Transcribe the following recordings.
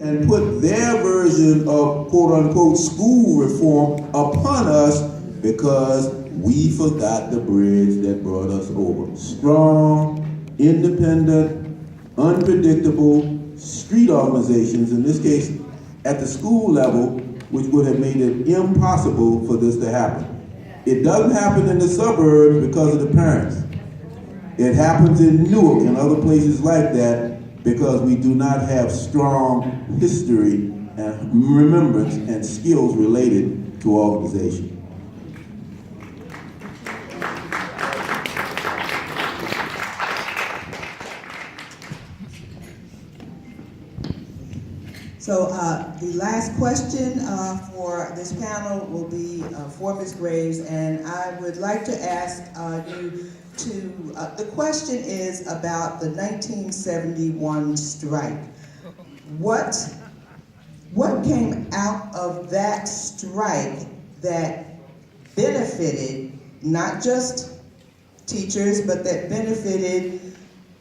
and put their version of quote-unquote school reform upon us because we forgot the bridge that brought us over. Strong, independent, unpredictable street organizations, in this case at the school level, which would have made it impossible for this to happen. It doesn't happen in the suburbs because of the parents. It happens in Newark and other places like that because we do not have strong history and remembrance and skills related to organization. So the last question for this panel will be for Ms. Graves, and I would like to ask you to, the question is about the 1971 strike. What came out of that strike that benefited not just teachers, but that benefited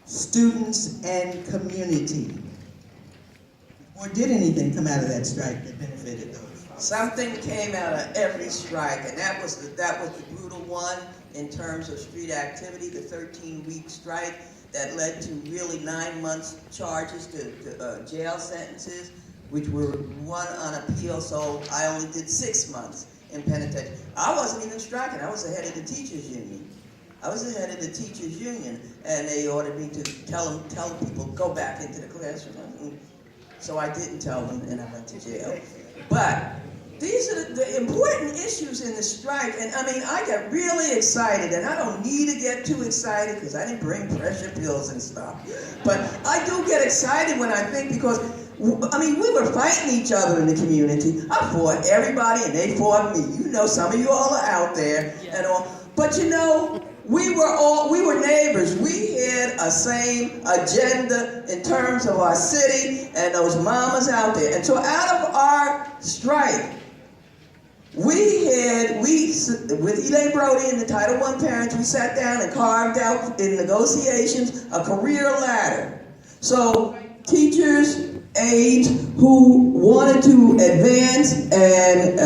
students and community? Or did anything come out of that strike that benefited those? Something came out of every strike, and that was the brutal one in terms of street activity, the 13-week strike that led to really 9 months charges to jail sentences, which were one on appeal, so I only did 6 months in penitentiary. I wasn't even striking, I was the head of the teachers union. I was the head of the teachers union, and they ordered me to tell people, go back into the classroom. So I didn't tell them, and I went to jail. But these are the important issues in the strike, and I mean, I got really excited, and I don't need to get too excited because I didn't bring pressure pills and stuff. But I do get excited when I think, because, I mean, we were fighting each other in the community. I fought everybody, and they fought me. You know, some of you all are out there and all. But you know, we were neighbors. We had a same agenda in terms of our city and those mamas out there. And so out of our strike, with Elaine Brody and the Title I parents, we sat down and carved out in negotiations a career ladder. So teachers, aides who wanted to advance, and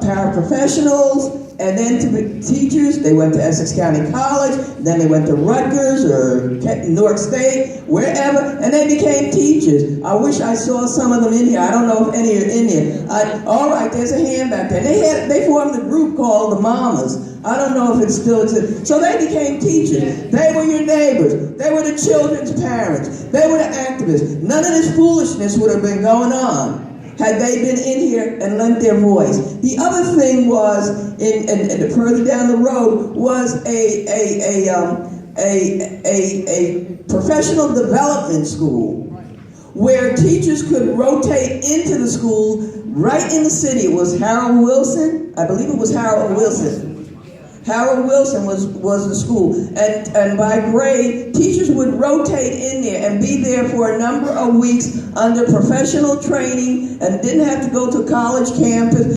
paraprofessionals, and then to be teachers, they went to Essex County College, then they went to Rutgers or Newark State, wherever, and they became teachers. I wish I saw some of them in here. I don't know if any are in here. All right, there's a hand back there. They formed a group called the Mamas. I don't know if it still exists. So they became teachers. They were your neighbors. They were the children's parents. They were the activists. None of this foolishness would have been going on had they been in here and lent their voice. The other thing was, and further down the road, was a professional development school where teachers could rotate into the school right in the city. It was Harold Wilson. I believe it was Harold Wilson. Harold Wilson was the school, and by grade, teachers would rotate in there and be there for a number of weeks under professional training and didn't have to go to college campus.